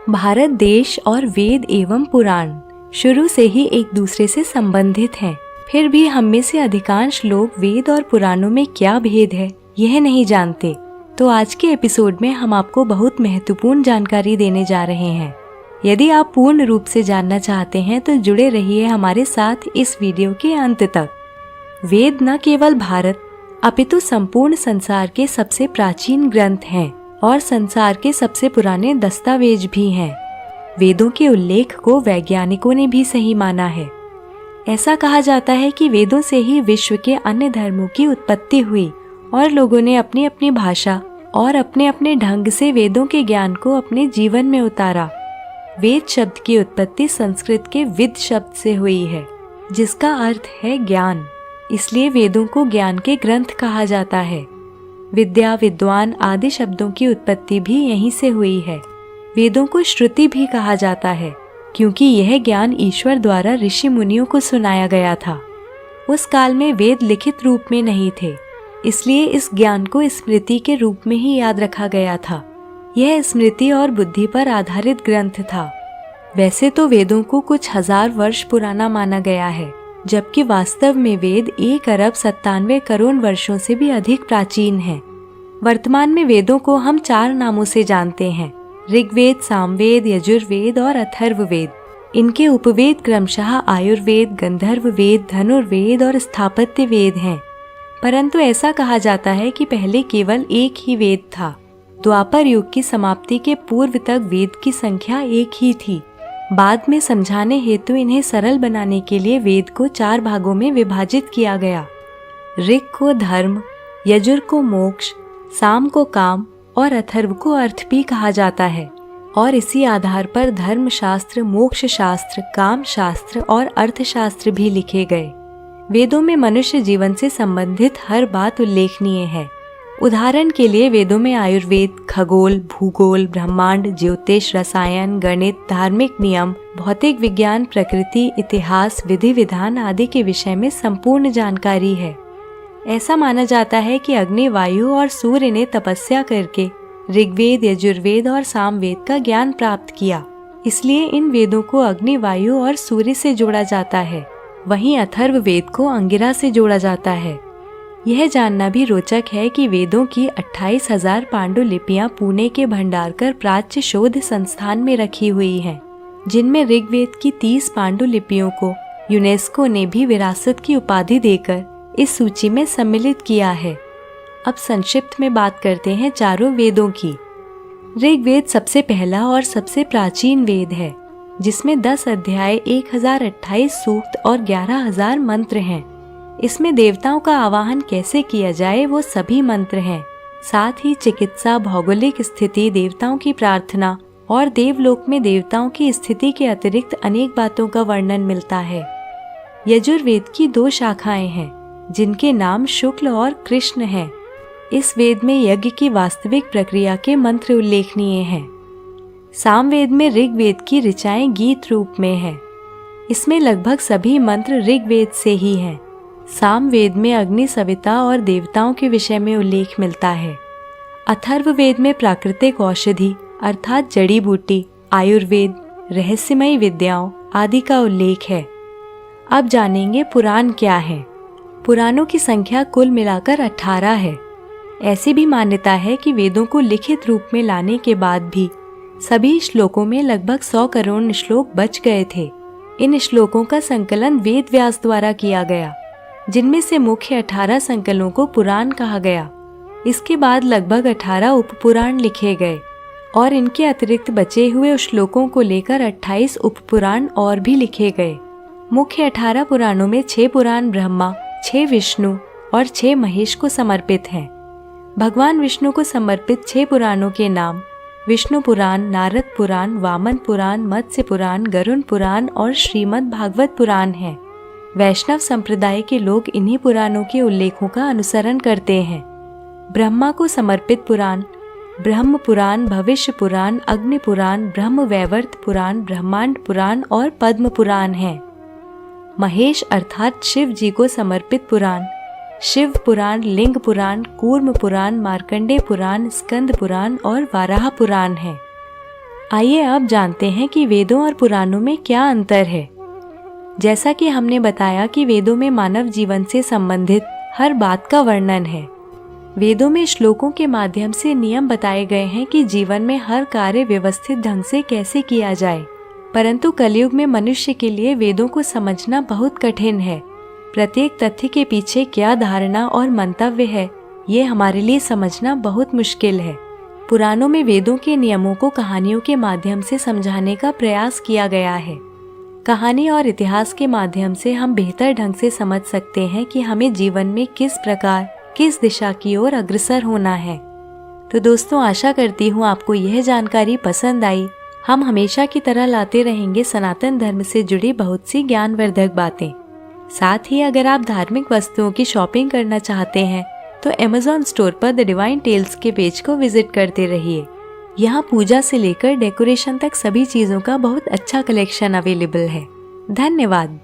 भारत देश और वेद एवं पुराण शुरू से ही एक दूसरे से संबंधित हैं। फिर भी हम में से अधिकांश लोग वेद और पुराणों में क्या भेद है यह नहीं जानते। तो आज के एपिसोड में हम आपको बहुत महत्वपूर्ण जानकारी देने जा रहे हैं। यदि आप पूर्ण रूप से जानना चाहते हैं तो जुड़े रहिए हमारे साथ इस वीडियो के अंत तक। वेद न केवल भारत अपितु संपूर्ण संसार के सबसे प्राचीन ग्रंथ हैं और संसार के सबसे पुराने दस्तावेज भी हैं। वेदों के उल्लेख को वैज्ञानिकों ने भी सही माना है। ऐसा कहा जाता है कि वेदों से ही विश्व के अन्य धर्मों की उत्पत्ति हुई और लोगों ने अपनी अपनी भाषा और अपने अपने ढंग से वेदों के ज्ञान को अपने जीवन में उतारा। वेद शब्द की उत्पत्ति संस्कृत के विद शब्द से हुई है, जिसका अर्थ है ज्ञान। इसलिए वेदों को ज्ञान के ग्रंथ कहा जाता है। विद्या, विद्वान आदि शब्दों की उत्पत्ति भी यहीं से हुई है। वेदों को श्रुति भी कहा जाता है क्योंकि यह ज्ञान ईश्वर द्वारा ऋषि मुनियों को सुनाया गया था। उस काल में वेद लिखित रूप में नहीं थे, इसलिए इस ज्ञान को स्मृति के रूप में ही याद रखा गया था। यह स्मृति और बुद्धि पर आधारित ग्रंथ था। वैसे तो वेदों को कुछ हजार वर्ष पुराना माना गया है, जबकि वास्तव में वेद 1,97 करोड़ वर्षों से भी अधिक प्राचीन हैं। वर्तमान में वेदों को हम 4 नामों से जानते हैं: ऋग्वेद, सामवेद, यजुर्वेद और अथर्ववेद। इनके उपवेद क्रमशः आयुर्वेद, गंधर्व वेद, धनुर्वेद और स्थापत्य वेद हैं। परंतु ऐसा कहा जाता है कि पहले केवल एक ही वेद था। द्वापर युग की समाप्ति के पूर्व तक वेद की संख्या एक ही थी। बाद में समझाने हेतु इन्हें सरल बनाने के लिए वेद को 4 भागों में विभाजित किया गया। ऋग को धर्म, यजुर को मोक्ष, साम को काम और अथर्व को अर्थ भी कहा जाता है। और इसी आधार पर धर्म शास्त्र, मोक्ष शास्त्र, काम शास्त्र और अर्थशास्त्र भी लिखे गए। वेदों में मनुष्य जीवन से संबंधित हर बात उल्लेखनीय है। उदाहरण के लिए वेदों में आयुर्वेद खगोल, भूगोल, ब्रह्मांड, ज्योतिष, रसायन, गणित, धार्मिक नियम, भौतिक विज्ञान, प्रकृति, इतिहास, विधि विधान आदि के विषय में संपूर्ण जानकारी है। ऐसा माना जाता है कि अग्नि, वायु और सूर्य ने तपस्या करके ऋग्वेद, यजुर्वेद और सामवेद का ज्ञान प्राप्त किया। इसलिए इन वेदों को अग्नि, वायु और सूर्य से जोड़ा जाता है। वहीं अथर्ववेद को अंगिरा से जोड़ा जाता है। यह जानना भी रोचक है कि वेदों की 28,000 पांडुलिपियां पुणे के भंडारकर प्राच्य शोध संस्थान में रखी हुई हैं, जिनमें ऋग्वेद की 30 पांडुलिपियों को यूनेस्को ने भी विरासत की उपाधि देकर इस सूची में सम्मिलित किया है। अब संक्षिप्त में बात करते हैं चारों वेदों की। ऋग्वेद सबसे पहला और सबसे प्राचीन वेद है, जिसमें 10 अध्याय, 1028 सूक्त और 11,000 मंत्र हैं। इसमें देवताओं का आवाहन कैसे किया जाए वो सभी मंत्र हैं। साथ ही चिकित्सा, भौगोलिक स्थिति, देवताओं की प्रार्थना और देवलोक में देवताओं की स्थिति के अतिरिक्त अनेक बातों का वर्णन मिलता है। यजुर्वेद की 2 शाखाएं हैं, जिनके नाम शुक्ल और कृष्ण हैं। इस वेद में यज्ञ की वास्तविक प्रक्रिया के मंत्र उल्लेखनीय हैं। सामवेद में ऋग्वेद की ऋचाएं गीत रूप में हैं। इसमें लगभग सभी मंत्र ऋग्वेद से ही हैं। सामवेद में अग्नि, सविता और देवताओं के विषय में उल्लेख मिलता है। अथर्ववेद में प्राकृतिक औषधि अर्थात जड़ी बूटी, आयुर्वेद, रहस्यमयी विद्याओं आदि का उल्लेख है। अब जानेंगे पुराण क्या है। पुराणों की संख्या कुल मिलाकर 18 है। ऐसी भी मान्यता है कि वेदों को लिखित रूप में लाने के बाद भी सभी श्लोकों में लगभग 100 करोड़ श्लोक बच गए थे। इन श्लोकों का संकलन वेद व्यास द्वारा किया गया, जिनमें से मुख्य 18 संकलों को पुराण कहा गया। इसके बाद लगभग 18 उपपुराण लिखे गए और इनके अतिरिक्त बचे हुए श्लोकों को लेकर 28 उपपुराण और भी लिखे गए। मुख्य 18 पुराणों में 6 पुराण ब्रह्मा, 6 विष्णु और 6 महेश को समर्पित हैं। भगवान विष्णु को समर्पित 6 पुराणों के नाम विष्णु पुराण, नारद पुराण, वामन पुराण, मत्स्य पुराण, गरुड़ पुराण और श्रीमद् भागवत पुराण हैं। वैष्णव संप्रदाय के लोग इन्हीं पुराणों के उल्लेखों का अनुसरण करते हैं। ब्रह्मा को समर्पित पुराण ब्रह्म पुराण, भविष्य पुराण, अग्नि पुराण, ब्रह्म वैवर्त पुराण, ब्रह्मांड पुराण और पद्म पुराण हैं। महेश अर्थात शिव जी को समर्पित पुराण शिव पुराण, लिंग पुराण, कूर्म पुराण, मार्कंडेय पुराण, स्कंद पुराण और वाराह पुराण है। आइए अब जानते हैं कि वेदों और पुराणों में क्या अंतर है। जैसा कि हमने बताया कि वेदों में मानव जीवन से संबंधित हर बात का वर्णन है। वेदों में श्लोकों के माध्यम से नियम बताए गए हैं कि जीवन में हर कार्य व्यवस्थित ढंग से कैसे किया जाए। परंतु कलयुग में मनुष्य के लिए वेदों को समझना बहुत कठिन है। प्रत्येक तथ्य के पीछे क्या धारणा और मंतव्य है, ये हमारे लिए समझना बहुत मुश्किल है। पुराणों में वेदों के नियमों को कहानियों के माध्यम से समझाने का प्रयास किया गया है। कहानी और इतिहास के माध्यम से हम बेहतर ढंग से समझ सकते हैं कि हमें जीवन में किस प्रकार, किस दिशा की ओर अग्रसर होना है। तो दोस्तों, आशा करती हूँ आपको यह जानकारी पसंद आई। हम हमेशा की तरह लाते रहेंगे सनातन धर्म से जुड़ी बहुत सी ज्ञानवर्धक बातें। साथ ही अगर आप धार्मिक वस्तुओं की शॉपिंग करना चाहते हैं तो Amazon स्टोर पर द डिवाइन टेल्स के पेज को विजिट करते रहिए। यहाँ पूजा से लेकर डेकोरेशन तक सभी चीज़ों का बहुत अच्छा कलेक्शन अवेलेबल है। धन्यवाद।